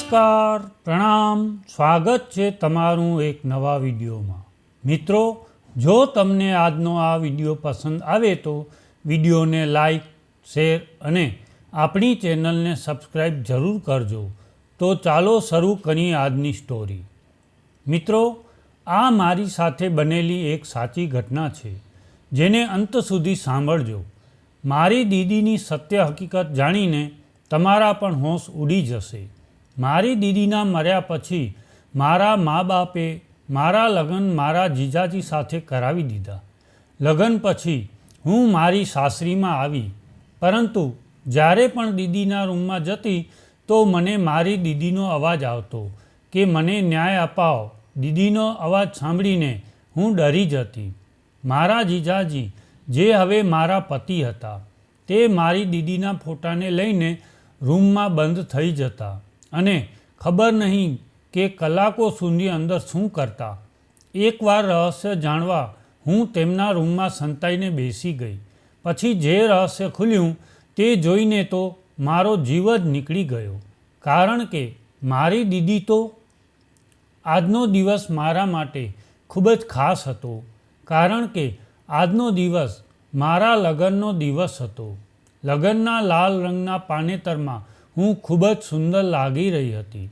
નમસ્કાર, પ્રણામ, સ્વાગત છે તમારું એક નવા વિડીયોમાં। મિત્રો, જો તમને આજનો આ વિડીયો પસંદ આવે તો વિડીયોને લાઈક, શેર અને આપણી ચેનલને સબસ્ક્રાઈબ જરૂર કરજો। તો ચાલો શરૂ કરીએ આજની સ્ટોરી। મિત્રો, આ મારી સાથે બનેલી એક સાચી ઘટના છે, જેને અંત સુધી સાંભળજો। મારી દીદીની સત્ય હકીકત જાણીને તમારા પણ હોશ ઉડી જશે। મારી દીદીના મર્યા પછી મારા મા બાપે મારા લગ્ન મારા જીજાજી સાથે કરાવી દીધા। લગ્ન પછી હું મારી સાસરીમાં આવી, પરંતુ જ્યારે પણ દીદીના રૂમમાં જતી તો મને મારી દીદીનો અવાજ આવતો કે મને ન્યાય અપાવો। દીદીનો અવાજ સાંભળીને હું ડરી જતી। મારા જીજાજી, જે હવે મારા પતિ હતા, તે મારી દીદીના ફોટાને લઈને રૂમમાં બંધ થઈ જતા અને ખબર નહીં કે કલાકો સુધી અંદર શું કરતા। એકવાર રહસ્ય જાણવા હું તેમના રૂમમાં સંતાઈને બેસી ગઈ। પછી જે રહસ્ય ખુલ્યું તે જોઈને તો મારો જીવ જ નીકળી ગયો, કારણ કે મારી દીદી તો આજનો દિવસ મારા માટે ખૂબ જ ખાસ હતો, કારણ કે આજનો દિવસ મારા લગ્નનો દિવસ હતો। લગ્નના લાલ રંગના પાનેતરમાં હું ખૂબ જ સુંદર લાગી રહી હતી।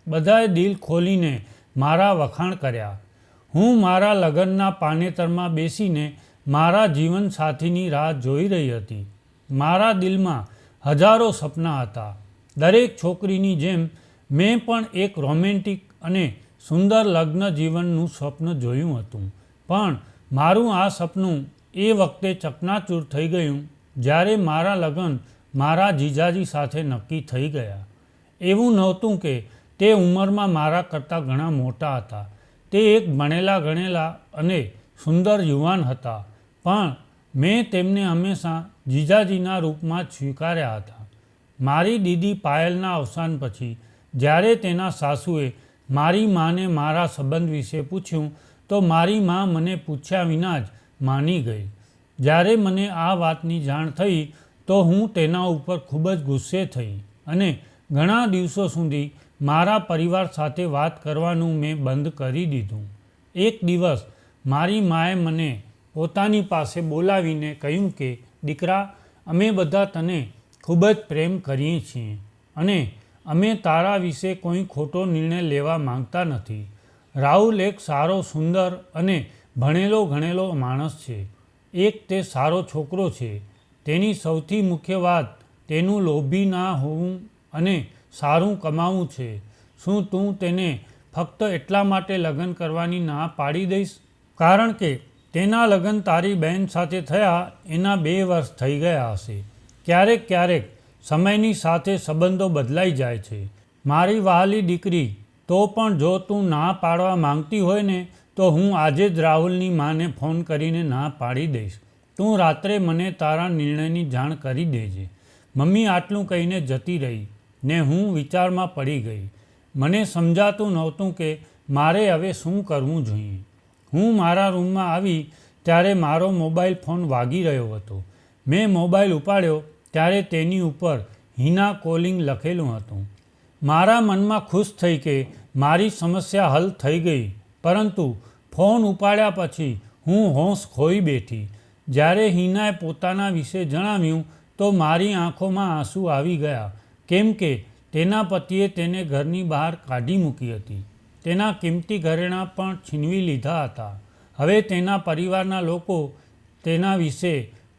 બધાએ દિલ ખોલીને મારા વખાણ કર્યા। હું મારા લગ્નના પાનેતરમાં બેસીને મારા જીવનસાથીની રાહ જોઈ રહી હતી। મારા દિલમાં હજારો સપના હતા। દરેક છોકરીની જેમ મેં પણ એક રોમેન્ટિક અને સુંદર લગ્ન જીવનનું સ્વપ્ન જોયું હતું, પણ મારું આ સપનું એ વખતે ચકનાચૂર થઈ ગયું જ્યારે મારા લગ્ન મારા જીજાજી સાથે નક્કી થઈ ગયા। એવું નહોતું કે તે ઉંમરમાં મારા કરતાં ઘણા મોટા હતા। તે એક ભણેલા ગણેલા અને સુંદર યુવાન હતા, પણ મેં તેમને હંમેશા જીજાજીના રૂપમાં જ સ્વીકાર્યા હતા। મારી દીદી પાયલના અવસાન પછી જ્યારે તેના સાસુએ મારી માને મારા સંબંધ વિશે પૂછ્યું તો મારી મા મને પૂછ્યા વિના જ માની ગઈ। જ્યારે મને આ વાતની જાણ થઈ તો હું તેના ઉપર ખૂબ જ ગુસ્સે થઈ અને ઘણા દિવસો સુધી મારા પરિવાર સાથે વાત કરવાનું મેં બંધ કરી દીધું। એક દિવસ મારી માએ મને પોતાની પાસે બોલાવીને કહ્યું કે દીકરા, અમે બધા તને ખૂબ જ પ્રેમ કરીએ છીએ અને અમે તારા વિશે કોઈ ખોટો નિર્ણય લેવા માંગતા નથી। રાહુલ એક સારો, સુંદર અને ભણેલો ગણેલો માણસ છે। એક તે સારો છોકરો છે। તેની સૌથી મુખ્ય વાત તેનું લોભી ના હોવું અને સારું કમાવું છે। શું તું તેને ફક્ત એટલા માટે લગ્ન કરવાની ના પાડી દઈશ? કારણ કે તેના લગ્ન તારી બહેન સાથે થયા એના 2 વર્ષ થઈ ગયા હશે। ક્યારેક ક્યારેક સમયની સાથે સંબંધો બદલાઈ જાય છે। મારી વહાલી દીકરી, તો પણ જો તું ના પાડવા માંગતી હોય ને તો હું આજે જ રાહુલની માને ફોન કરીને ના પાડી દઈશ। તું રાત્રે મને તારા નિર્ણયની જાણ કરી દેજે। મમ્મી આટલું કહીને જતી રહી ને હું વિચારમાં પડી ગઈ। મને સમજાતું નહોતું કે મારે હવે શું કરવું જોઈએ। હું મારા રૂમમાં આવી ત્યારે મારો મોબાઈલ ફોન વાગી રહ્યો હતો। મેં મોબાઈલ ઉપાડ્યો ત્યારે તેની ઉપર હિના કોલિંગ લખેલું હતું। મારા મનમાં ખુશ થઈ કે મારી સમસ્યા હલ થઈ ગઈ, પરંતુ ફોન ઉપાડ્યા પછી હું હોશ ખોઈ બેઠી। જ્યારે હિનાએ પોતાના વિશે જણાવ્યું તો મારી આંખોમાં આંસુ આવી ગયા, કેમ કે તેના પતિએ તેને ઘરની બહાર કાઢી મૂકી હતી। તેના કિંમતી ઘરેણાં પણ છીનવી લીધા હતા। હવે તેના પરિવારના લોકો તેના વિશે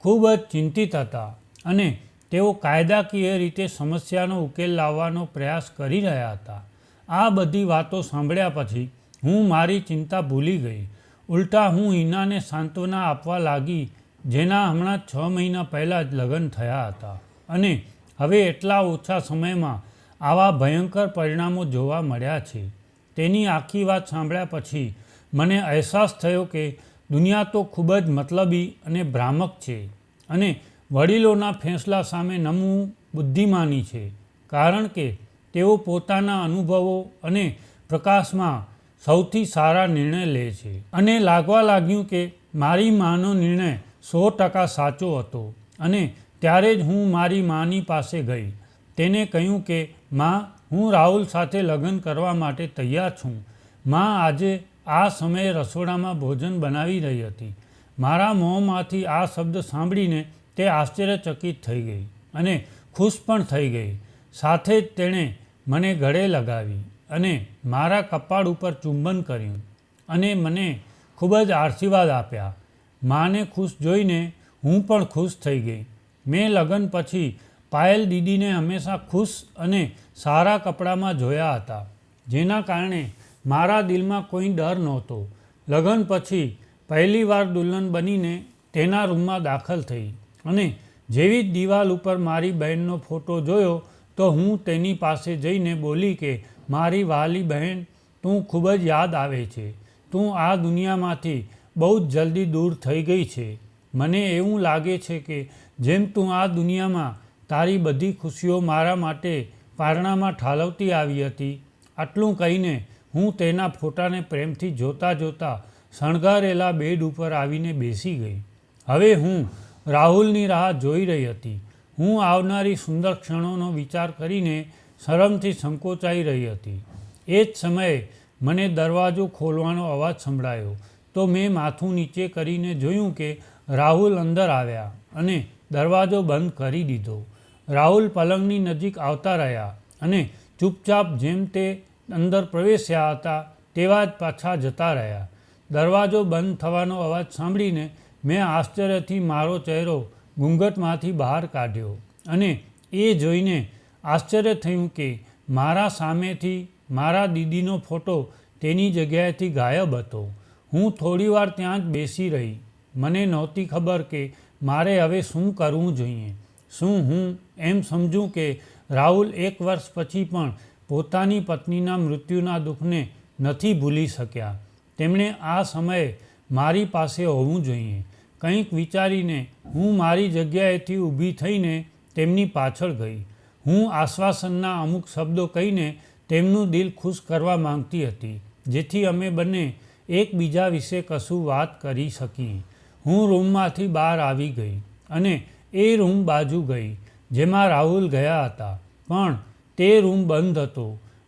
ખૂબ જ ચિંતિત હતા અને તેઓ કાયદાકીય રીતે સમસ્યાનો ઉકેલ લાવવાનો પ્રયાસ કરી રહ્યા હતા। આ બધી વાતો સાંભળ્યા પછી હું મારી ચિંતા ભૂલી ગઈ। ઉલટા હું હિનાને સાંત્વના આપવા લાગી, જેના હમણાં 6 મહિના પહેલાં જ લગ્ન થયા હતા અને હવે એટલા ઓછા સમયમાં આવા ભયંકર પરિણામો જોવા મળ્યા છે। તેની આખી વાત સાંભળ્યા પછી મને અહેસાસ થયો કે દુનિયા તો ખૂબ જ મતલબી અને ભ્રામક છે અને વડીલોના ફેંસલા સામે નમવું બુદ્ધિમાની છે, કારણ કે તેઓ પોતાના અનુભવો અને પ્રકાશમાં સૌથી સારા નિર્ણય લે છે। અને લાગવા લાગ્યું કે મારી માનો નિર્ણય 100% સાચો હતો અને ત્યારે જ હું મારી માની પાસે ગઈ। તેને કહ્યું કે માં, હું રાહુલ સાથે લગ્ન કરવા માટે તૈયાર છું. માં આજે આ સમયે રસોડામાં ભોજન બનાવી રહી હતી. મારા મોંમાંથી આ શબ્દ સાંભળીને તે આશ્ચર્યચકિત થઈ ગઈ અને ખુશ પણ થઈ ગઈ. સાથે જ તેણે મને ગળે લગાવી અને મારા કપાળ ઉપર ચુંબન કર્યું અને મને ખૂબ જ આશીર્વાદ આપ્યા. માને ખુશ જોઈને હું પણ ખુશ થઈ ગઈ. મેં લગ્ન પછી પાયલ દીદીને હંમેશા ખુશ અને સારા કપડામાં જોયા હતા, જેના કારણે મારા દિલમાં કોઈ ડર નહોતો. લગ્ન પછી પહેલીવાર દુલ્હન બનીને તેના રૂમમાં દાખલ થઈ અને જેવી જ દિવાલ ઉપર મારી બહેનનો ફોટો જોયો તો હું તેની પાસે જઈને બોલી કે મારી વહાલી બહેન, તું ખૂબ જ યાદ આવે છે. તું આ દુનિયામાંથી બહુ જ જલ્દી દૂર થઈ ગઈ છે. મને એવું લાગે છે કે જેમ તું આ દુનિયામાં તારી બધી ખુશીઓ મારા માટે પારણામાં ઠાલવતી આવી હતી. આટલું કહીને હું તેના ફોટાને પ્રેમથી જોતાં જોતાં શણગારેલા બેડ ઉપર આવીને બેસી ગઈ. હવે હું રાહુલની રાહ જોઈ રહી હતી. હું આવનારી સુંદર ક્ષણોનો વિચાર કરીને શરમથી સંકોચાઈ રહી હતી. એ જ સમયે મને દરવાજો ખોલવાનો અવાજ સંભળાયો તો મેં માથું નીચે કરીને જોયું કે રાહુલ અંદર આવ્યા અને દરવાજો બંધ કરી દીધો. રાહુલ પલંગની નજીક આવતા રહ્યા અને ચૂપચાપ જેમ તે અંદર પ્રવેશ્યા હતા તેવા જ પાછા જતા રહ્યા. દરવાજો બંધ થવાનો અવાજ સાંભળીને મેં આશ્ચર્યથી મારો ચહેરો ઘૂંઘટમાંથી બહાર કાઢ્યો અને એ જોઈને આશ્ચર્ય થયું કે મારા સામેથી મારા દીદીનો ફોટો તેની જગ્યાએથી ગાયબ હતો. હું થોડીવાર ત્યાં જ બેસી રહી. મને નહોતી ખબર કે મારે હવે શું કરવું જોઈએ. શું હું એમ સમજું કે રાહુલ 1 વર્ષ પછી પણ પોતાની પત્નીના મૃત્યુના દુઃખને નથી ભૂલી શક્યા? તેમણે આ સમયે મારી પાસે હોવું જોઈએ. કંઈક વિચારીને હું મારી જગ્યાએથી ઊભી થઈને તેમની પાછળ ગઈ. હું આશ્વાસનના અમુક શબ્દો કહીને તેમનું દિલ ખુશ કરવા માંગતી હતી, જેથી અમે બંને એકબીજા વિશે કશું વાત કરી શકીએ. હું રૂમમાંથી બહાર આવી ગઈ અને એ રૂમ બાજુ ગઈ જેમાં રાહુલ ગયા હતા, પણ તે રૂમ બંધ હતો.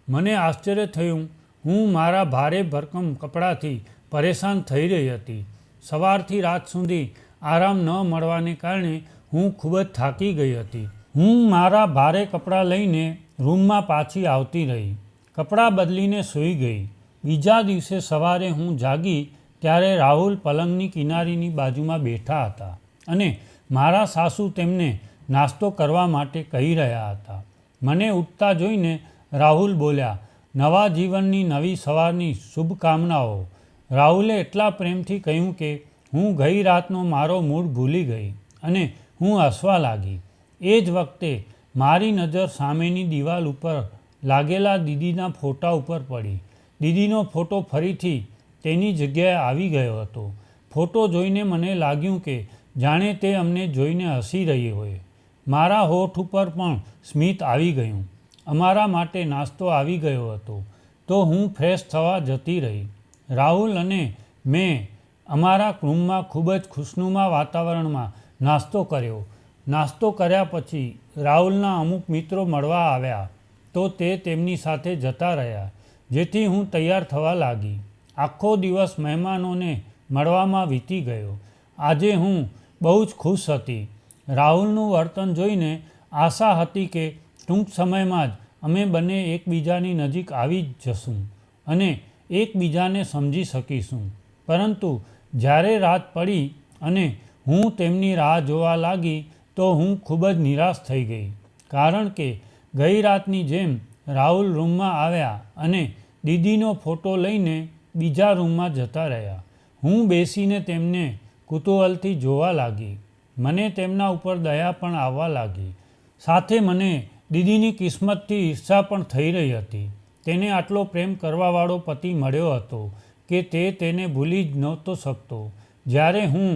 મને આશ્ચર્ય થયું. હું મારા ભારે ભરકમ કપડાથી પરેશાન થઈ રહી હતી. સવારથી રાત સુધી આરામ ન મળવાને કારણે હું ખૂબ જ થાકી ગઈ હતી. હું મારા ભારે કપડાં લઈને રૂમમાં પાછી આવતી રહી. કપડાં બદલીને સૂઈ ગઈ. બીજા દિવસે સવારે હું જાગી ત્યારે રાહુલ પલંગની કિનારીની બાજુમાં બેઠા હતા અને મારા સાસુ તેમને નાસ્તો કરવા માટે કહી રહ્યા હતા. મને ઉઠતા જોઈને રાહુલ બોલ્યા, નવા જીવનની નવી સવારની શુભકામનાઓ. રાહુલે એટલા પ્રેમથી કહ્યું કે હું ગઈ રાતનો મારો મૂડ ભૂલી ગઈ અને હું હસવા લાગી. એ જ વખતે મારી નજર સામેની દિવાલ ઉપર લાગેલા દીદીના ફોટા ઉપર પડી. દીદીનો ફોટો ફરીથી તેની જગ્યાએ આવી ગયો હતો. ફોટો જોઈને મને લાગ્યું કે જાણે તે અમને જોઈને હસી રહી હોય. મારા હોઠ ઉપર પણ સ્મિત આવી ગયું. અમારા માટે નાસ્તો આવી ગયો હતો તો હું ફ્રેશ થવા જતી રહી. રાહુલ અને મેં અમારા રૂમમાં ખૂબ જ ખુશનુમા વાતાવરણમાં નાસ્તો કર્યો. નાસ્તો કર્યા પછી રાહુલના અમુક મિત્રો મળવા આવ્યા તો તે તેમની સાથે જતા રહ્યા, જેથી હું તૈયાર થવા લાગી. આખો દિવસ મહેમાનોને મળવામાં વીતી ગયો. આજે હું બહુ જ ખુશ હતી. રાહુલનું વર્તન જોઈને આશા હતી કે ટૂંક સમયમાં જ અમે બંને એકબીજાની નજીક આવી જ જશું અને એકબીજાને સમજી શકીશું. પરંતુ જ્યારે રાત પડી અને હું તેમની રાહ જોવા લાગી તો હું ખૂબ જ નિરાશ થઈ ગઈ, કારણ કે ગઈ રાતની જેમ રાહુલ રૂમમાં આવ્યા અને દીદીનો ફોટો લઈને બીજા રૂમમાં જતા રહ્યા. હું બેસીને તેમને કુતૂહલથી જોવા લાગી. મને તેમના ઉપર દયા પણ આવવા લાગી. સાથે મને દીદીની કિસ્મતથી ઈર્ષા પણ થઈ રહી હતી. તેને આટલો પ્રેમ કરવાવાળો પતિ મળ્યો હતો કે તે તેને ભૂલી જ નહોતો શકતો. જ્યારે હું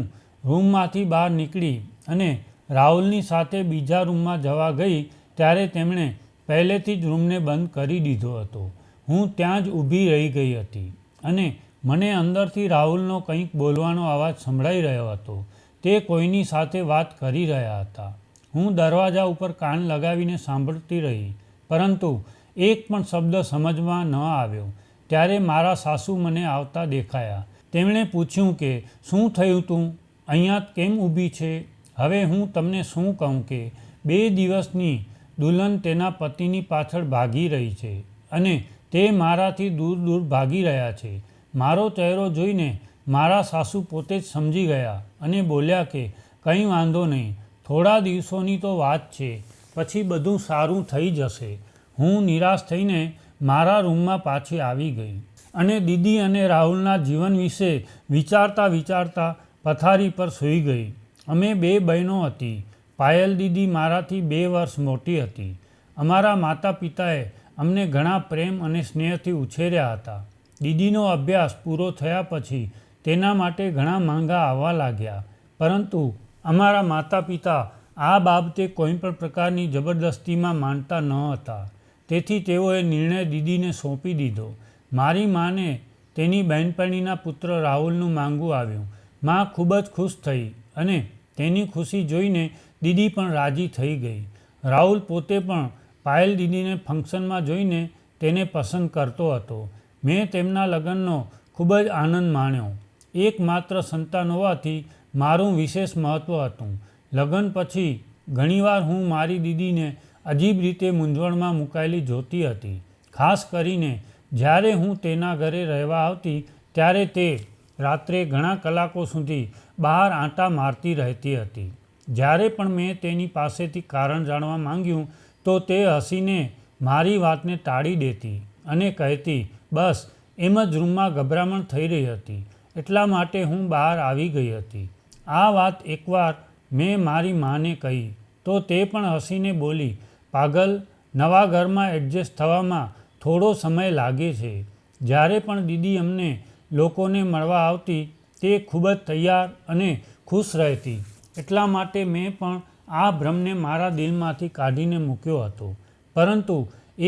રૂમમાંથી બહાર નીકળી અને રાહુલની સાથે બીજા રૂમમાં જવા ગઈ ત્યારે તેમણે પહેલેથી જ રૂમને બંધ કરી દીધો હતો. હું ત્યાં જ ઊભી રહી ગઈ હતી અને મને અંદરથી રાહુલનો કંઈક બોલવાનો અવાજ સંભળાઈ રહ્યો હતો. તે કોઈની સાથે વાત કરી રહ્યા હતા. હું દરવાજા ઉપર કાન લગાવીને સાંભળતી રહી, પરંતુ એક પણ શબ્દ સમજમાં ન આવ્યો. ત્યારે મારા સાસુ મને આવતા દેખાયા. તેમણે પૂછ્યું કે શું થયું, તું અહીંયા કેમ ઊભી છે? હવે હું તમને શું કહું કે 2 દિવસની દુલ્હન તેના પતિની પાછળ ભાગી રહી છે અને તે મારાથી દૂર દૂર ભાગી રહ્યા છે. મારો ચહેરો જોઈને મારા સાસુ પોતે જ સમજી ગયા અને બોલ્યા કે કંઈ વાંધો નહીં, થોડા દિવસોની તો વાત છે, પછી બધું સારું થઈ જશે. હું નિરાશ થઈને મારા રૂમમાં પાછી આવી ગઈ અને દીદી અને રાહુલના જીવન વિશે વિચારતા વિચારતા પથારી પર સૂઈ ગઈ. અમે 2 બહેનો હતી. પાયલ દીદી મારાથી 2 વર્ષ મોટી હતી. અમારા માતા પિતાએ અમને ઘણા પ્રેમ અને સ્નેહથી ઉછેર્યા હતા. દીદીનો અભ્યાસ પૂરો થયા પછી તેના માટે ઘણા માંગા આવવા લાગ્યા, પરંતુ અમારા માતા પિતા આ બાબતે કોઈ પણ પ્રકારની જબરદસ્તીમાં માનતા ન હતા. તેથી તેઓએ નિર્ણય દીદીને સોંપી દીધો. મારી માને તેની બહેનપણીના પુત્ર રાહુલનું માંગવું આવ્યું. મા ખૂબ જ ખુશ થઈ અને તેની ખુશી જોઈને દીદી પણ રાજી થઈ ગઈ. રાહુલ પોતે પણ પાયલ દીદીને ફંક્શનમાં જોઈને તેને પસંદ કરતો હતો. મેં તેમના લગ્નનો ખૂબ જ આનંદ માણ્યો. એકમાત્ર સંતાન હોવાથી મારું વિશેષ મહત્ત્વ હતું. લગ્ન પછી ઘણીવાર હું મારી દીદીને અજીબ રીતે મૂંઝવણમાં મુકાયેલી જોતી હતી. ખાસ કરીને જ્યારે હું તેના ઘરે રહેવા આવતી ત્યારે તે રાત્રે ઘણા કલાકો સુધી બહાર આંટા મારતી રહેતી હતી. જ્યારે પણ મેં તેની પાસેથી કારણ જાણવા માંગ્યું તો તે હસીને મારી વાતને ટાળી દેતી અને કહેતી બસ એમ જ રૂમમાં ગભરામણ થઈ રહી હતી, એટલા માટે હું બહાર આવી ગઈ હતી. આ વાત એકવાર મેં મારી માને કહી તો તે પણ હસીને બોલી, પાગલ, નવા ઘરમાં એડજસ્ટ થવામાં થોડો સમય લાગે છે. જ્યારે પણ દીદી અમને લોકોને મળવા આવતી તે ખૂબ જ તૈયાર અને ખુશ રહેતી, એટલા માટે મેં પણ આ ભ્રમને મારા દિલમાંથી કાઢીને મૂક્યો હતો. પરંતુ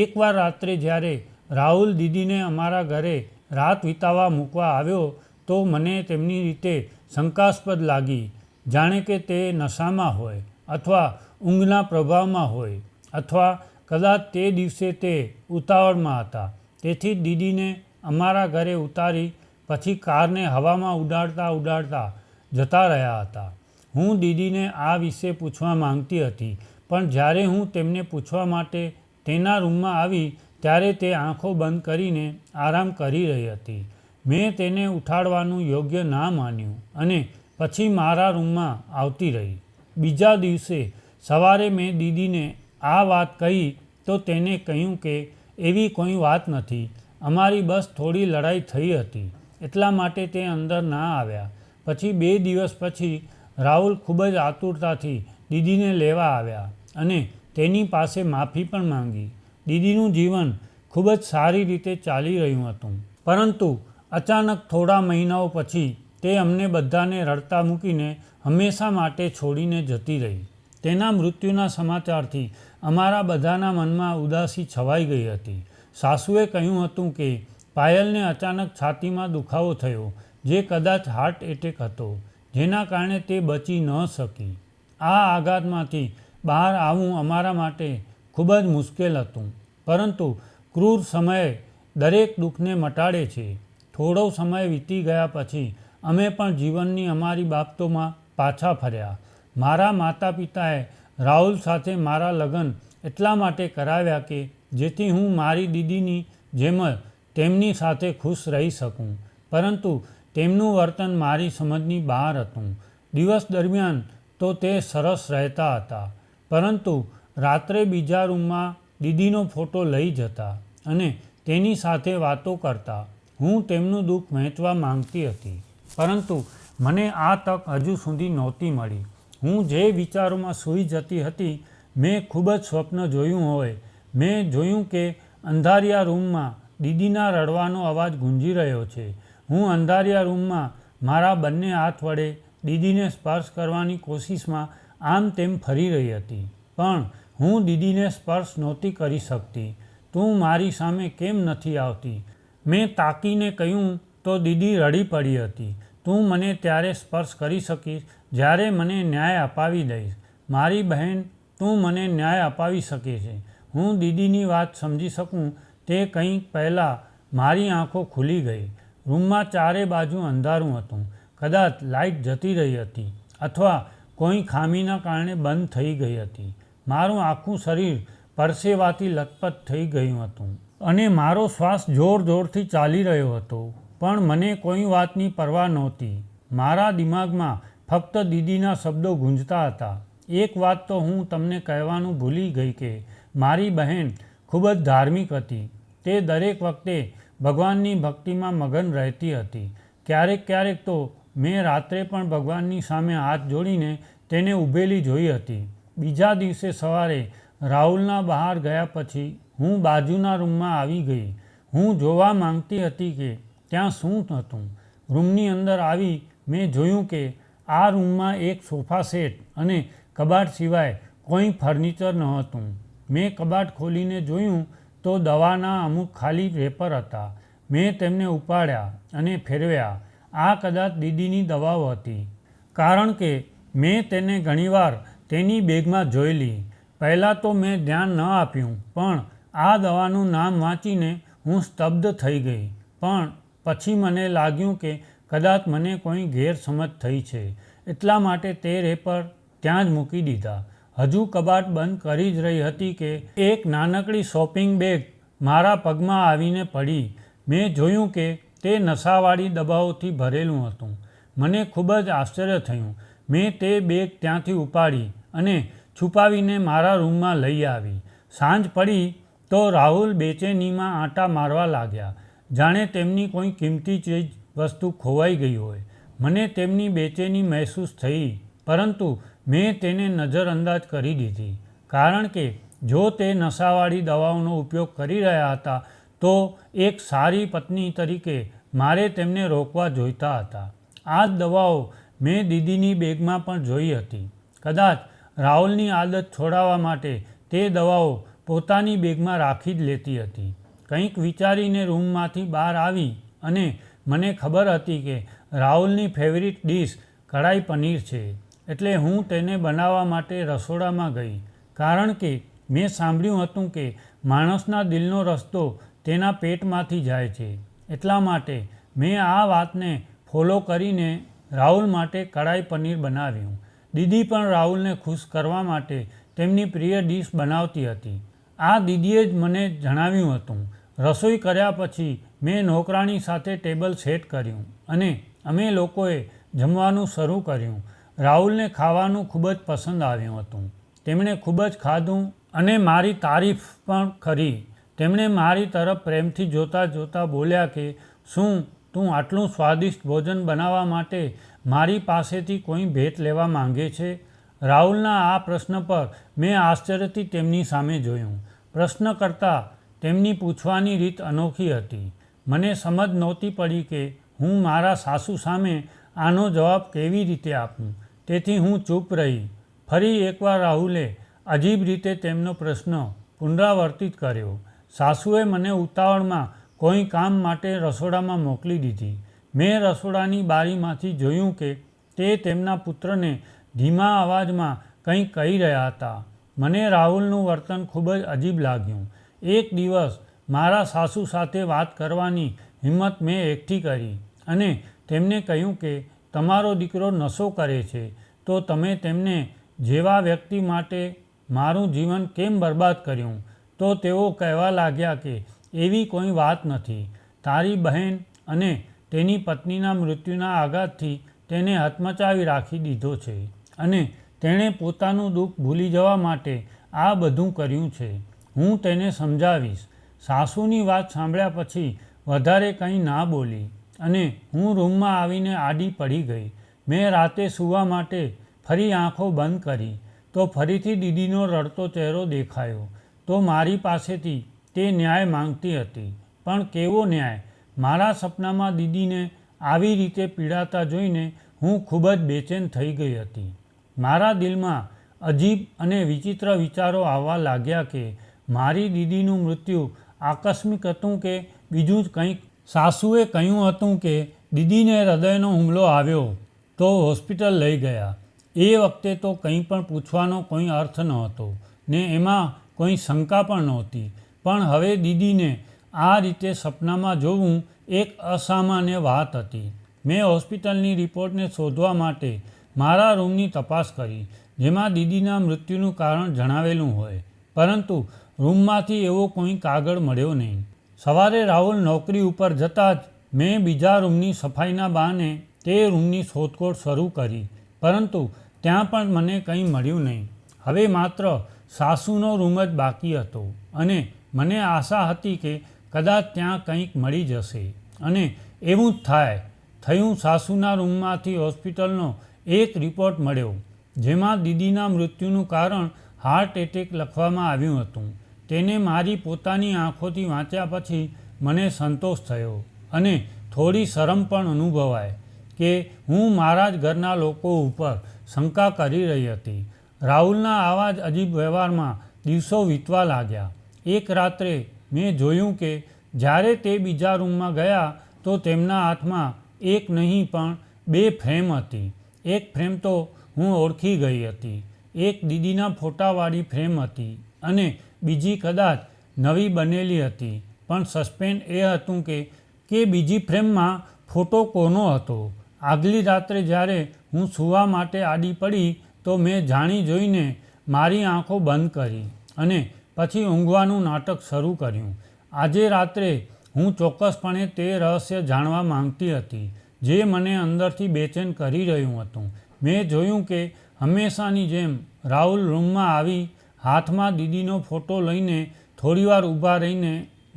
એકવાર રાત્રે જ્યારે રાહુલ દીદીને અમારા ઘરે રાત વિતાવવા મૂકવા આવ્યો તો મને તેમની રીતે શંકાસ્પદ લાગી, જાણે કે તે નશામાં હોય અથવા ઊંઘના પ્રભાવમાં હોય અથવા કદાચ તે દિવસે તે ઉતાવળમાં હતા. તેથી દીદીને અમારા ઘરે ઉતારી પછી કારને હવામાં ઉડાડતા ઉડાડતા જતા રહ્યા હતા. હું દીદીને આ વિશે પૂછવા માંગતી હતી, પણ જ્યારે હું તેમને પૂછવા માટે તેના રૂમમાં આવી ત્યારે તે આંખો બંધ કરીને આરામ કરી રહી હતી. મેં તેને ઉઠાડવાનું યોગ્ય ના માન્યું અને પછી મારા રૂમમાં આવતી રહી. બીજા દિવસે સવારે મેં દીદીને આ વાત કહી તો તેને કહ્યું કે એવી કોઈ વાત નથી, અમારી બસ થોડી લડાઈ થઈ હતી, એટલા માટે તે અંદર ના આવ્યા. પછી 2 દિવસ પછી રાહુલ ખૂબ જ આતુરતાથી દીદીને લેવા આવ્યા અને તેની પાસે માફી પણ માંગી. દીદીનું જીવન ખૂબ જ સારી રીતે ચાલી રહ્યું હતું, પરંતુ અચાનક થોડા મહિનાઓ પછી તે અમને બધાને રડતા મૂકીને હંમેશા માટે છોડીને જતી રહી. તેના મૃત્યુના સમાચારથી અમારા બધાના મનમાં ઉદાસી છવાઈ ગઈ હતી. સાસુએ કહ્યું હતું કે પાયલને અચાનક છાતીમાં દુખાવો થયો, જે કદાચ હાર્ટ એટેક હતો, જેના કારણે તે બચી ન શકી. આ આઘાતમાંથી બહાર આવવું અમારા માટે ખૂબ જ મુશ્કેલ હતું, પરંતુ ક્રૂર સમય દરેક દુઃખને મટાડે છે. થોડો સમય વીતી ગયા પછી અમે પણ જીવનની અમારી બાબતોમાં પાછા ફર્યા. મારા માતા પિતાએ રાહુલ સાથે મારા લગ્ન એટલા માટે કરાવ્યા કે જેથી હું મારી દીદીની જેમ જ તેમની સાથે ખુશ રહી શકું, પરંતુ તેમનું વર્તન મારી સમજની બહાર હતું. દિવસ દરમિયાન તો તે સરસ રહેતા હતા, પરંતુ રાત્રે બીજા રૂમમાં દીદીનો ફોટો લઈ જતા અને તેની સાથે વાતો કરતા. હું તેમનું દુઃખ વહેંચવા માંગતી હતી, પરંતુ મને આ તક હજુ સુધી નહોતી મળી. હું જે વિચારોમાં સૂઈ જતી હતી, મેં ખૂબ જ સ્વપ્ન જોયું હોય. મેં જોયું કે અંધારિયા રૂમમાં દીદીના રડવાનો અવાજ ગુંજી રહ્યો છે. હું અંધારિયા રૂમમાં મારા બંને હાથ વડે દીદીને સ્પર્શ કરવાની કોશિશમાં આમ તેમ ફરી રહી હતી, પણ હું દીદીને સ્પર્શ નહોતી કરી શકતી. તું મારી સામે કેમ નથી આવતી? મેં તાકીને કહ્યું તો દીદી રડી પડી હતી. તું મને ત્યારે સ્પર્શ કરી શકીશ જ્યારે મને ન્યાય અપાવી દઈશ. મારી બહેન, તું મને ન્યાય અપાવી શકે છે. હું દીદીની વાત સમજી શકું તે કંઈક પહેલાં મારી આંખો ખુલી ગઈ. રૂમમાં ચારે બાજુ અંધારું હતું. કદાચ લાઇટ જતી રહી હતી અથવા કોઈ ખામીના કારણે બંધ થઈ ગઈ હતી. મારું આખું શરીર પરસેવાથી લથપથ થઈ ગયું હતું અને મારો શ્વાસ જોર જોરથી ચાલી રહ્યો હતો. પણ મને કોઈ વાતની પરવા નહોતી. મારા દિમાગમાં ફક્ત દીદીના શબ્દો ગૂંજતા હતા. એક વાત તો હું તમને કહેવાનું ભૂલી ગઈ કે મારી બહેન ખૂબ જ ધાર્મિક હતી. તે દરેક વખતે ભગવાનની ભક્તિમાં મગન રહેતી હતી. ક્યારેક ક્યારેક તો મેં રાત્રે પણ ભગવાનની સામે હાથ જોડીને તેને ઊભેલી જોઈ હતી. બીજા દિવસે સવારે રાહુલના બહાર ગયા પછી હું બાજુના રૂમમાં આવી ગઈ. હું જોવા માંગતી હતી કે ત્યાં શું હતું. રૂમની અંદર આવી મેં જોયું કે આ રૂમમાં એક સોફા સેટ અને કબાટ સિવાય કોઈ ફર્નિચર નહોતું. મેં કબાટ ખોલીને જોયું તો દવાના અમુક ખાલી રેપર હતા. મેં તેમને ઉપાડ્યા અને ફેરવ્યા. આ કદાચ દીદીની દવાઓ હતી, કારણ કે મેં તેને ઘણીવાર તેની બેગમાં જોયેલી. પહેલાં તો મેં ધ્યાન ન આપ્યું, પણ આ દવાનું નામ વાંચીને હું સ્તબ્ધ થઈ ગઈ. પણ પછી મને લાગ્યું કે કદાચ મને કોઈ ગેરસમજ થઈ છે, એટલા માટે તે રેપર ત્યાં જ મૂકી દીધા. હજુ કબાટ બંધ કરી જ રહી હતી કે એક નાનકડી શોપિંગ બેગ મારા પગમાં આવીને પડી. મેં જોયું કે તે નશાવાળી દવાઓથી ભરેલું હતું. મને ખૂબ જ આશ્ચર્ય થયું. મેં તે બેગ ત્યાંથી ઉપાડી અને છુપાવીને મારા રૂમમાં લઈ આવી. સાંજ પડી તો રાહુલ બેચેનીમાં આંટા મારવા લાગ્યા, જાણે તેમની કોઈ કિંમતી ચીજ વસ્તુ ખોવાઈ ગઈ હોય. મને તેમની બેચેની મહેસૂસ થઈ, પરંતુ મેં તેને નજરઅંદાજ કરી દીધી, કારણ કે જો તે નશાવાળી દવાઓનો ઉપયોગ કરી રહ્યા હતા તો એક સારી પત્ની તરીકે મારે તેમને રોકવા જોઈતા હતા. આ જ દવાઓ મેં દીદીની બેગમાં પણ જોઈ હતી. કદાચ રાહુલની આદત છોડાવવા માટે તે દવાઓ પોતાની બેગમાં રાખી જ લેતી હતી. કંઈક વિચારીને રૂમમાંથી બહાર આવી અને મને ખબર હતી કે રાહુલની ફેવરિટ ડિશ કઢાઈ પનીર છે, એટલે હું તેને બનાવવા માટે રસોડામાં ગઈ. કારણ કે મેં સાંભળ્યું હતું કે માણસના દિલનો રસ્તો તેના પેટમાંથી જાય છે. એટલા માટે મેં આ વાતને ફોલો કરીને રાહુલ માટે કઢાઈ પનીર બનાવ્યું. દીદી પણ રાહુલને ખુશ કરવા માટે તેમની પ્રિય ડિશ બનાવતી હતી. આ દીદીએ જ મને જણાવ્યું હતું. રસોઈ કર્યા પછી મેં નોકરાણી સાથે ટેબલ સેટ કર્યું અને અમે લોકોએ જમવાનું શરૂ કર્યું. રાહુલને ખાવાનું ખૂબ જ પસંદ આવ્યું હતું. તેમણે ખૂબ જ ખાધું અને મારી તારીફ પણ કરી. તેમણે મારી તરફ પ્રેમથી જોતાં જોતાં બોલ્યા કે શું તું આટલું સ્વાદિષ્ટ ભોજન બનાવવા માટે મારી પાસેથી કોઈ ભેટ લેવા માંગે છે? રાહુલના આ પ્રશ્ન પર મેં આશ્ચર્યથી તેમની સામે જોયું. પ્રશ્ન કરતાં તેમની પૂછવાની રીત અનોખી હતી. મને સમજ નહોતી પડી કે હું મારા સાસુ સામે આનો જવાબ કેવી રીતે આપું. તેથી હું ચૂપ રહી. ફરી એકવાર રાહુલે અજીબ રીતે તેમનો પ્રશ્ન પુનરાવર્તિત કર્યો. સાસુએ મને ઉતાવળમાં કોઈ કામ માટે રસોડામાં મોકલી દીધી. મેં રસોડાની બારીમાંથી જોયું કે તે તેમના પુત્રને ધીમા અવાજમાં કંઈક કહી રહ્યા હતા. મને રાહુલનું વર્તન ખૂબ જ અજીબ લાગ્યું. એક દિવસ મારા સાસુ સાથે વાત કરવાની હિંમત મેં એકઠી કરી અને તેમને કહ્યું કે તમારો દીકરો નશો કરે છે, તો તમે તેમને જેવા વ્યક્તિ માટે મારું જીવન કેમ બરબાદ કર્યું? તો તેઓ કહેવા લાગ્યા કે એવી કોઈ વાત નથી. તારી બહેન અને તેની પત્નીના મૃત્યુના આઘાતથી તેને હચમચાવી રાખી દીધો છે અને તેણે પોતાનું દુઃખ ભૂલી જવા માટે આ બધું કર્યું છે. હું તેને સમજાવીશ. સાસુની વાત સાંભળ્યા પછી વધારે કંઈ ના બોલી અને હું રૂમમાં આવીને આડી પડી ગઈ. મેં રાતે સૂવા માટે ફરી આંખો બંધ કરી તો ફરીથી દીદીનો રડતો ચહેરો દેખાયો. તો મારી પાસેથી તે ન્યાય માંગતી હતી. પણ કેવો ન્યાય? મારા સપનામાં દીદીને આવી રીતે પીડાતા જોઈને હું ખૂબ જ બેચેન થઈ ગઈ હતી. મારા દિલમાં અજીબ અને વિચિત્ર વિચારો આવવા લાગ્યા કે મારી દીદીનું મૃત્યુ આકસ્મિક હતું કે બીજું જ કંઈક. સાસુએ કહ્યું હતું કે દીદીને હૃદયનો હુમલો આવ્યો તો હોસ્પિટલ લઈ ગયા. એ વખતે તો કંઈ પણ પૂછવાનો કોઈ અર્થ નહોતો ને એમાં કોઈ શંકા પણ નહોતી. પણ હવે દીદીને આ રીતે સપનામાં જોવું એક અસામાન્ય વાત હતી. મેં હોસ્પિટલની રિપોર્ટને શોધવા માટે મારા રૂમની તપાસ કરી, જેમાં દીદીના મૃત્યુનું કારણ જણાવેલું હોય, પરંતુ રૂમમાંથી એવો કોઈ કાગળ મળ્યો નહીં. સવારે રાહુલ નોકરી ઉપર જતાં જ મેં બીજા રૂમની સફાઈના બહાને તે રૂમની શોધખોળ શરૂ કરી, પરંતુ ત્યાં પણ મને કંઈ મળ્યું નહીં. હવે માત્ર સાસુનો રૂમ જ બાકી હતો અને મને આશા હતી કે કદાચ ત્યાં કંઈક મળી જશે. અને એવું જ થયું. સાસુના રૂમમાંથી હોસ્પિટલનો એક રિપોર્ટ મળ્યો, જેમાં દીદીના મૃત્યુનું કારણ હાર્ટ એટેક લખવામાં આવ્યું હતું. તેને મારી પોતાની આંખોથી વાંચ્યા પછી મને સંતોષ થયો અને થોડી શરમ પણ અનુભવાય કે હું મારા જ ઘરના લોકો ઉપર શંકા કરી રહી હતી. રાહુલના આવા જ અજીબ વ્યવહારમાં દિવસો વીતવા લાગ્યા. એક રાત્રે મેં જોયું કે જ્યારે તે બીજા રૂમમાં ગયા તો તેમના હાથમાં એક નહીં પણ 2 ફ્રેમ હતી. એક ફ્રેમ તો હું ઓળખી ગઈ હતી. એક દીદીના ફોટાવાળી ફ્રેમ હતી અને બીજી કદાચ નવી બનેલી હતી. પણ સસ્પેન્સ એ હતું કે બીજી ફ્રેમમાં ફોટો કોનો હતો. આગલી રાત્રે જ્યારે હું સૂવા માટે આડી પડી તો મેં જાણી જોઈને મારી આંખો બંધ કરી અને પછી ઊંઘવાનું નાટક શરૂ કર્યું. આજે રાત્રે હું ચોક્કસપણે તે રહસ્ય જાણવા માંગતી હતી જે મને અંદરથી બેચેન કરી રહ્યું હતું. મેં જોયું કે હંમેશાની જેમ રાહુલ રૂમમાં આવી હાથમાં દીદીનો ફોટો લઈને થોડીવાર ઊભા રહીને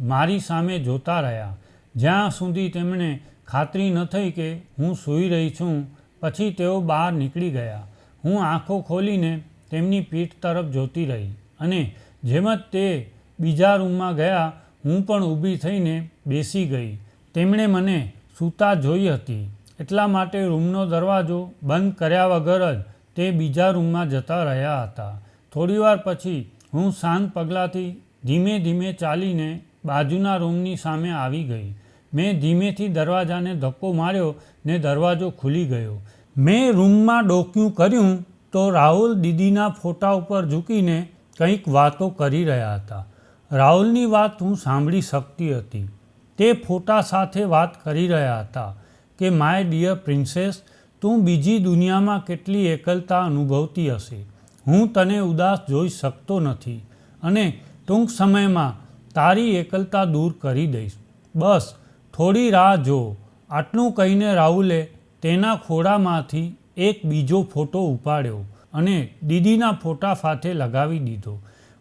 મારી સામે જોતા રહ્યા, જ્યાં સુધી તેમને ખાતરી ન થઈ કે હું સૂઈ રહી છું. પછી તેઓ બહાર નીકળી ગયા. હું આંખો ખોલીને તેમની પીઠ તરફ જોતી રહી અને જેમ જ તે બીજા રૂમમાં ગયા, હું પણ ઊભી થઈને બેસી ગઈ. તેમણે મને સૂતા જોઈ હતી, એટલા માટે રૂમનો દરવાજો બંધ કર્યા વગર જ તે બીજા રૂમમાં જતા રહ્યા હતા. થોડીવાર પછી હું શાંત પગલાંથી ધીમે ધીમે ચાલીને બાજુના રૂમની સામે આવી ગઈ. મેં ધીમેથી દરવાજાને ધક્કો માર્યો ને દરવાજો ખુલી ગયો. મેં રૂમમાં ડોકિયું કર્યું તો રાહુલ દીદીના ફોટા ઉપર ઝૂકીને કંઈક વાતો કરી રહ્યા હતા. રાહુલની વાત હું સાંભળી શકતી હતી. તે ફોટા સાથે વાત કરી રહ્યા હતા કે માય ડિયર પ્રિન્સેસ, તું બીજી દુનિયામાં કેટલી એકલતા અનુભવતી હશે. હું તને ઉદાસ જોઈ શકતો નથી અને ટૂંક સમયમાં તારી એકલતા દૂર કરી દઈશ. બસ થોડી રાહ જો. આટલું કહીને રાહુલે તેના ખોળામાંથી એક બીજો ફોટો ઉપાડ્યો અને દીદીના ફોટા સાથે લગાવી દીધો.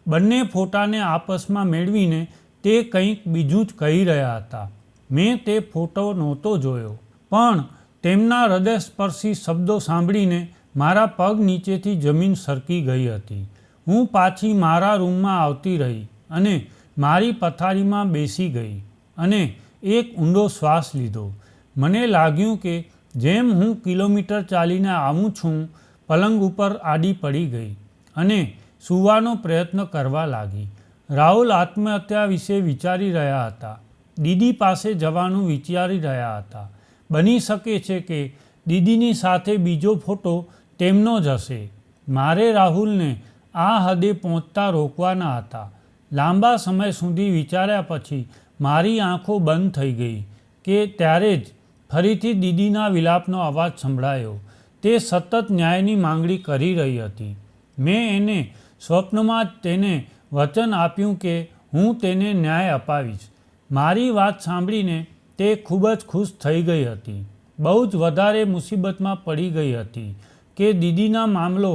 બંને ફોટાને આપસમાં મેળવીને તે કંઈક બીજું જ કહી રહ્યા હતા. મેં તે ફોટો નહોતો જોયો, પણ તેમના હૃદયસ્પર્શી શબ્દો સાંભળીને મારા પગ નીચેથી જમીન સરકી ગઈ હતી. હું પાછી મારા રૂમમાં આવતી રહી અને મારી પથારીમાં બેસી ગઈ અને એક ઊંડો શ્વાસ લીધો. મને લાગ્યું કે જેમ હું કિલોમીટર ચાલીને આવું છું. પલંગ ઉપર આડી પડી ગઈ અને સૂવાનો પ્રયત્ન કરવા લાગી. રાહુલ આત્મહત્યા વિશે વિચારી રહ્યા હતા. દીદી પાસે જવાનું વિચારી રહ્યા હતા. બની શકે છે કે દીદીની સાથે બીજો ફોટો તેમનો જ હશે. મારે રાહુલને આ હદે પહોંચતા રોકવાના હતા. લાંબા સમય સુધી વિચાર્યા પછી મારી આંખો બંધ થઈ ગઈ કે ત્યારે જ ફરીથી દીદીના વિલાપનો અવાજ સંભળાયો. તે સતત ન્યાયની માંગણી કરી રહી હતી. મેં એને સ્વપ્નમાં જ તેને વચન આપ્યું કે હું તેને ન્યાય અપાવીશ. મારી વાત સાંભળીને તે ખૂબ જ ખુશ થઈ ગઈ હતી. બહુ જ વધારે મુસીબતમાં પડી ગઈ હતી કે દીદીના મામલો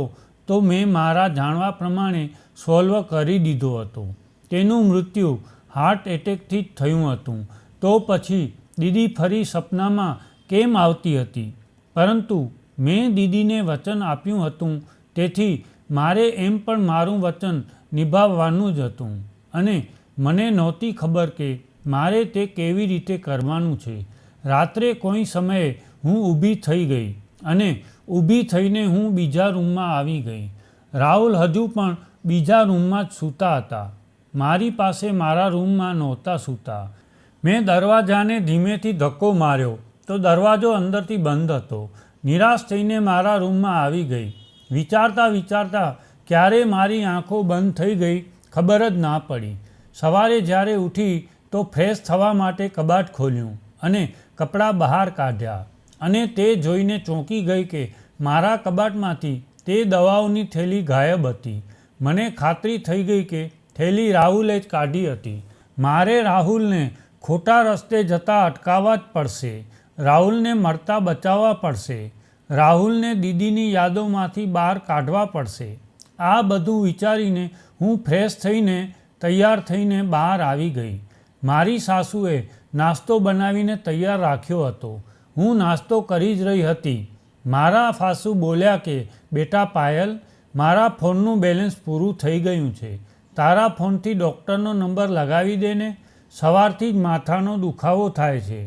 તો મેં મારા જાણવા પ્રમાણે સોલ્વ કરી દીધો હતો. તેનું મૃત્યુ હાર્ટ એટેકથી જ થયું હતું. તો પછી દીદી ફરી સપનામાં કેમ આવતી હતી? પરંતુ મેં દીદીને વચન આપ્યું હતું, તેથી મારે એમ પણ મારું વચન નિભાવવાનું જ હતું અને મને નહોતી ખબર કે મારે તે કેવી રીતે કરવાનું છે. રાત્રે કોઈ સમયે હું ઊભી થઈ ગઈ અને ઊભી થઈને હું બીજા રૂમમાં આવી ગઈ. રાહુલ હજુ પણ બીજા રૂમમાં જ સૂતા હતા. મારી પાસે મારા રૂમમાં નહોતા સૂતા. મેં દરવાજાને ધીમેથી ધક્કો માર્યો તો દરવાજો અંદરથી બંધ હતો. નિરાશ થઈને મારા રૂમમાં આવી ગઈ. વિચારતા વિચારતા ક્યારે મારી આંખો બંધ થઈ ગઈ ખબર જ ના પડી. સવારે જ્યારે ઉઠી તો ફ્રેશ થવા માટે કબાટ ખોલ્યું અને કપડાં બહાર કાઢ્યા અને તે જોઈને ચોંકી ગઈ કે મારા કબાટમાંથી તે દવાઓની થેલી ગાયબ હતી. મને ખાતરી થઈ ગઈ કે થેલી રાહુલે જ કાઢી હતી. મારે રાહુલને ખોટા રસ્તે જતા અટકાવવા જ પડશે. રાહુલને મરતા બચાવવા પડશે. રાહુલને દીદીની યાદોમાંથી બહાર કાઢવા પડશે. આ બધું વિચારીને હું ફ્રેશ થઈને તૈયાર થઈને બહાર આવી ગઈ. મારી સાસુએ નાસ્તો બનાવીને તૈયાર રાખ્યો હતો. હું નાસ્તો કરી જ રહી હતી. મારા સાસુ બોલ્યા કે બેટા પાયલ, મારા ફોનનું બેલેન્સ પૂરું થઈ ગયું છે. તારા ફોનથી ડૉક્ટરનો નંબર લગાવી દે ને. સવારથી જ માથાનો દુખાવો થાય છે.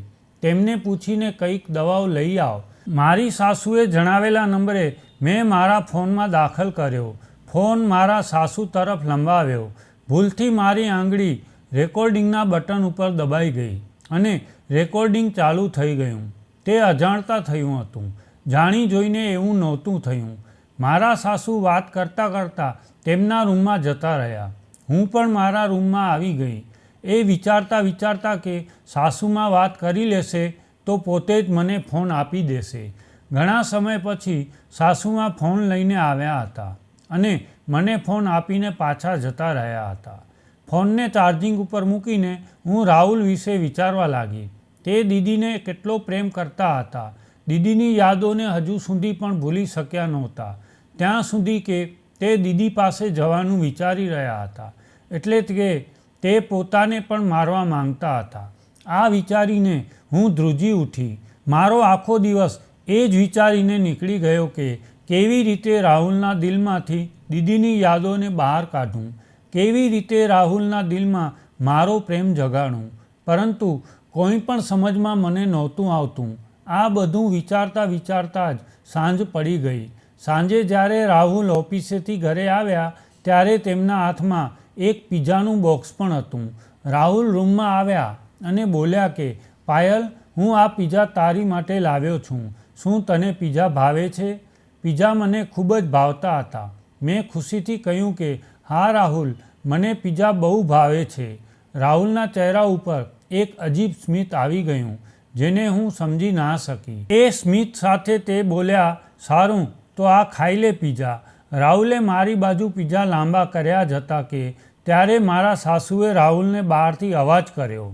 તેમને પૂછીને કંઈક દવાઓ લઈ આવ. મારી સાસુએ જણાવેલા નંબરે મેં મારા ફોનમાં દાખલ કર્યો. ફોન મારા સાસુ તરફ લંબાવ્યો. ભૂલથી મારી આંગળી રેકોર્ડિંગના બટન ઉપર દબાઈ ગઈ અને રેકોર્ડિંગ ચાલુ થઈ ગયું. તે અજાણતા થયું હતું. જાણી જોઈને એવું નહોતું થયું. મારા સાસુ વાત કરતાં કરતાં તેમના રૂમમાં જતા રહ્યા. હું પણ મારા રૂમમાં આવી ગઈ. એ વિચારતા કે સાસુમાં વાત કરી લેશે તો પોતે જ મને ફોન આપી દેશે. ઘણા સમય પછી સાસુમાં ફોન લઈને આવ્યા હતા અને મને ફોન આપીને પાછા જતા રહ્યા હતા. ફોનને ચાર્જિંગ ઉપર મૂકીને હું રાહુલ વિશે વિચારવા લાગી. તે દીદીને કેટલો પ્રેમ કરતા હતા. દીદીની યાદોને હજુ સુધી પણ ભૂલી શક્યા નહોતા. ત્યાં સુધી કે તે દીદી પાસે જવાનું વિચારી રહ્યા હતા. એટલે કે તે પોતાને પણ મારવા માંગતા હતા. આ વિચારીને હું ધ્રુજી ઉઠી. મારો આખો દિવસ એ જ વિચારીને નીકળી ગયો કે કેવી રીતે રાહુલના દિલમાંથી દીદીની યાદોને બહાર કાઢું, કેવી રીતે રાહુલના દિલમાં મારો પ્રેમ જગાડું. પરંતુ કોઈ પણ સમજમાં મને નહોતું આવતું. આ બધું વિચારતા જ સાંજ પડી ગઈ. સાંજે જ્યારે રાહુલ ઓફિસેથી ઘરે આવ્યા ત્યારે તેમના હાથમાં એક પિઝાનું બોક્સ પણ હતું. રાહુલ રૂમમાં આવ્યા અને બોલ્યા કે પાયલ, હું આ પિઝા તારી માટે લાવ્યો છું. શું તને પિઝા ભાવે છે? પિઝા મને ખૂબ જ ભાવતા હતા. મેં ખુશીથી કહ્યું કે હા રાહુલ, મને પિઝા બહુ ભાવે છે. રાહુલના ચહેરા ઉપર એક અજીબ સ્મિત આવી ગયું જેને હું સમજી ના શકી. એ સ્મિત સાથે તે બોલ્યા, સારું તો આ ખાઈ લે પિઝા. રાહુલે મારી બાજુ પિઝા લાંબા કર્યા જ હતા કે ત્યારે મારા સાસુએ રાહુલને બહારથી અવાજ કર્યો.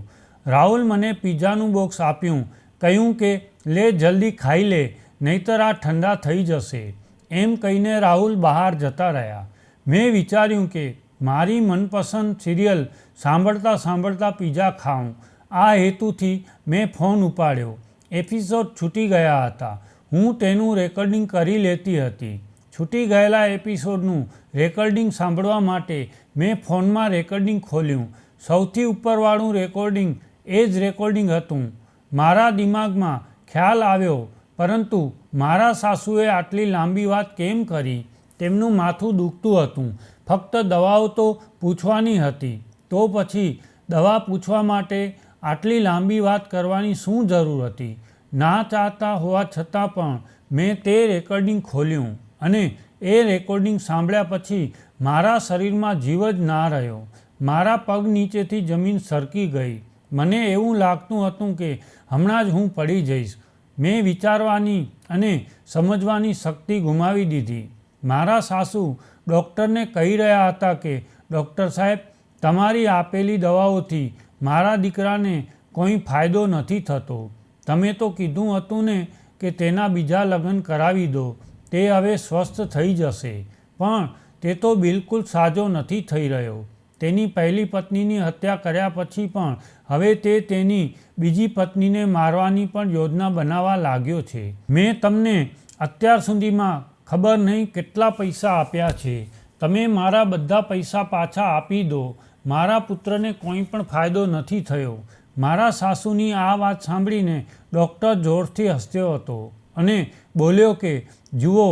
રાહુલ મને પિઝાનું બોક્સ આપ્યું. કહ્યું કે લે જલ્દી ખાઈ લે, નહીંતર આ ઠંડા થઈ જશે. એમ કહીને રાહુલ બહાર જતા રહ્યા. મેં વિચાર્યું કે મારી મનપસંદ સિરિયલ સાંભળતા પિઝા ખાઉં. આ હેતુથી મેં ફોન ઉપાડ્યો. એપિસોડ છૂટી ગયા હતા. હું તેનું રેકોર્ડિંગ કરી લેતી હતી. છૂટી ગયેલા એપિસોડનું રેકોર્ડિંગ સાંભળવા માટે મેં ફોનમાં રેકોર્ડિંગ ખોલ્યું. સૌથી ઉપરવાળું રેકોર્ડિંગ એ જ રેકોર્ડિંગ હતું. મારા દિમાગમાં ખ્યાલ આવ્યો, પરંતુ મારા સાસુએ આટલી લાંબી વાત કેમ કરી? તેમનું માથું દુખતું હતું. ફક્ત દવાઓ તો પૂછવાની હતી. તો પછી દવા પૂછવા માટે આટલી લાંબી વાત કરવાની શું જરૂર હતી? ના ચાહતા હોવા છતાં પણ મેં તે રેકોર્ડિંગ ખોલ્યું અને એ રેકોર્ડિંગ સાંભળ્યા પછી મારા શરીરમાં જીવ જ ના રહ્યો. મારા પગ નીચેથી જમીન સરકી ગઈ. મને એવું લાગતું હતું કે હમણાં જ હું પડી જઈશ. મેં વિચારવાની અને સમજવાની શક્તિ ગુમાવી દીધી. મારા સાસુ ડૉક્ટરને કહી રહ્યા હતા કે ડૉક્ટર સાહેબ, તમારી આપેલી દવાઓથી મારા દીકરાને કોઈ ફાયદો નથી થતો. તમે તો કીધું હતું ને કે તેના બીજા લગ્ન કરાવી દો, તે હવે સ્વસ્થ થઈ જશે. પણ તે તો બિલકુલ સાજો નથી થઈ રહ્યો. તેની પહેલી પત્નીની હત્યા કર્યા પછી પણ હવે તે તેની બીજી પત્નીને મારવાની પણ યોજના બનાવવા લાગ્યો છે. મેં તમને અત્યાર સુધીમાં ખબર નહીં કેટલા પૈસા આપ્યા છે. તમે મારા બધા પૈસા પાછા આપી દો. મારા પુત્રને કોઈ પણ ફાયદો નથી થયો. મારા સાસુની આ વાત સાંભળીને ડૉક્ટર જોરથી હસ્યો હતો અને બોલ્યો કે જુઓ,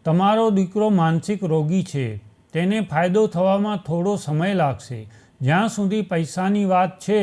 તમારો દીકરો માનસિક રોગી છે. તેને ફાયદો થવામાં થોડો સમય લાગશે. જ્યાં સુધી પૈસાની વાત છે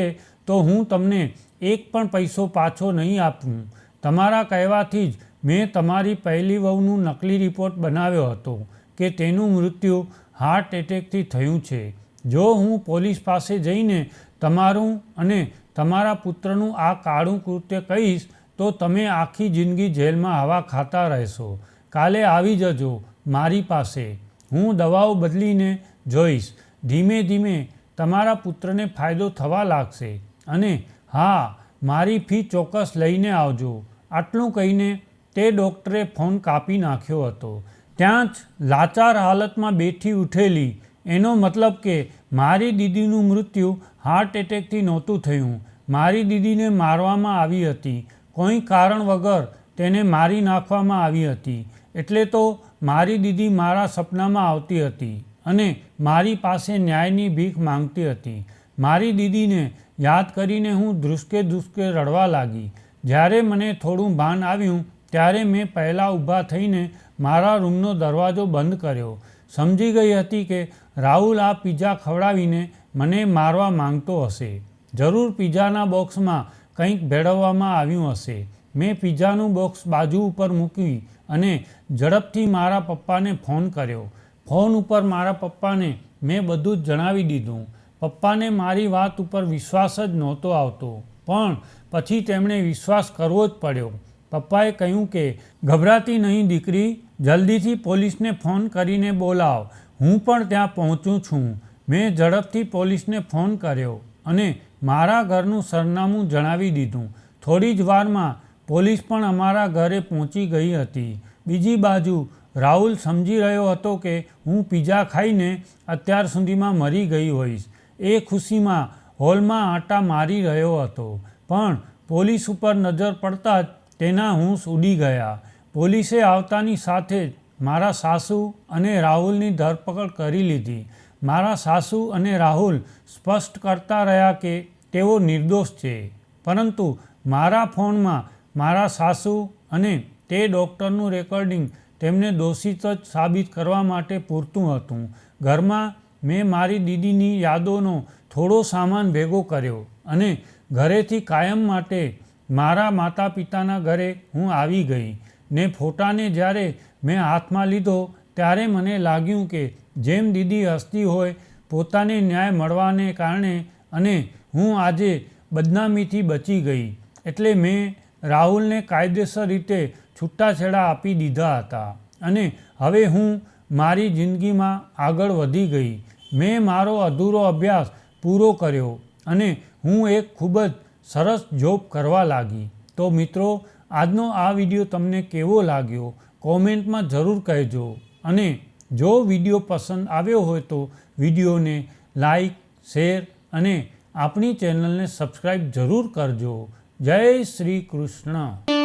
તો હું તમને એક પણ પૈસો પાછો નહીં આપું. તમારા કહેવાથી જ મેં તમારી પહેલી વહુનું નકલી રિપોર્ટ બનાવ્યો હતો કે તેનું મૃત્યુ હાર્ટ એટેકથી થયું છે. જો હું પોલીસ પાસે જઈને તમારું અને તમારા પુત્રનું આ કાળું કૃત્ય કહીશ તો તમે આખી જિંદગી જેલમાં હવા ખાતા રહેશો. કાલે આવી જજો મારી પાસે, હું દવાઓ બદલીને જોઈશ. ધીમે ધીમે તમારા પુત્રને ફાયદો થવા લાગશે અને હા, મારી ફી ચોક્કસ લઈને આવજો. આટલું કહીને તે ડૉક્ટરે ફોન કાપી નાખ્યો હતો. ત્યાં જ લાચાર હાલતમાં બેઠી ઉઠેલી. એનો મતલબ કે મારી દીદીનું મૃત્યુ હાર્ટ એટેકથી નહોતું થયું. મારી દીદીને મારવામાં આવી હતી. કોઈ કારણ વગર તેને મારી નાખવામાં આવી હતી. એટલે તો મારી દીદી મારા સપનામાં આવતી હતી અને મારી પાસે ન્યાયની ભીખ માંગતી હતી. મારી દીદીને યાદ કરીને હું ધ્રુસકે ધ્રુસકે રડવા લાગી. જ્યારે મને થોડું ભાન આવ્યું ત્યારે મેં પહેલાં ઊભા થઈને મારા રૂમનો દરવાજો બંધ કર્યો. સમજી ગઈ હતી કે રાહુલ આ પિઝા ખવડાવીને મને મારવા માંગતો હશે. જરૂર પિઝાના બોક્સમાં કંઈક ભેળવવામાં આવ્યું હશે. મેં પિઝાનું બોક્સ બાજુ ઉપર મૂકી અને ઝડપથી મારા પપ્પાને ફોન કર્યો. ફોન ઉપર મારા પપ્પાને મેં બધું જ જણાવી દીધું. પપ્પાને મારી વાત ઉપર વિશ્વાસ જ નહોતો આવતો, પણ પછી તેમણે વિશ્વાસ કરવો જ પડ્યો. પપ્પાએ કહ્યું કે ગભરાતી નહીં દીકરી, જલ્દીથી પોલીસને ફોન કરીને બોલાવ, હું પણ ત્યાં પહોંચું છું. મેં ઝડપથી પોલીસને ફોન કર્યો અને મારા ઘરનું સરનામું જણાવી દીધું. થોડી જ વારમાં પોલીસ પણ અમારા ઘરે પહોંચી ગઈ હતી. બીજી બાજુ રાહુલ સમજી રહ્યો હતો કે હું પિઝા ખાઈને અત્યાર સુધીમાં મરી ગઈ હોઈશ. એ ખુશીમાં હોલમાં આંટા મારી રહ્યો હતો, પણ પોલીસ ઉપર નજર પડતા જ તેના હોશ ઉડી ગયા. પોલીસે આવતાની સાથે જ મારા સાસુ અને રાહુલની ધરપકડ કરી લીધી. મારા સાસુ અને રાહુલ સ્પષ્ટ કરતા રહ્યા કે તેઓ નિર્દોષ છે, પરંતુ મારા ફોનમાં મારા સાસુ અને તે ડૉક્ટરનું રેકોર્ડિંગ તેમને દોષિત જ સાબિત કરવા માટે પૂરતું હતું. ઘરમાં મેં મારી દીદીની યાદોનો થોડો સામાન ભેગો કર્યો અને ઘરેથી કાયમ માટે મારા માતા પિતાના ઘરે હું આવી ગઈ ને ફોટાને જ્યારે મેં હાથમાં લીધો ત્યારે મને લાગ્યું કે જેમ દીદી હસતી હોય પોતાને ન્યાય મળવાને કારણે અને હું આજે બદનામીથી બચી ગઈ. એટલે મેં રાહુલને કાયદેસર રીતે છૂટાછેડા આપી દીધા હતા અને હવે હું મારી જિંદગીમાં આગળ વધી ગઈ. મેં મારો અધૂરો અભ્યાસ પૂરો કર્યો અને હું એક ખૂબ જ સરસ જોબ કરવા લાગી. તો મિત્રો, આજનો આ વિડીયો તમને કેવો લાગ્યો કોમેન્ટમાં જરૂર કહેજો અને જો વિડીયો પસંદ આવ્યો હોય તો વિડીયોને લાઈક, શેર અને આપણી ચેનલને સબસ્ક્રાઈબ જરૂર કરજો. જય શ્રી કૃષ્ણ.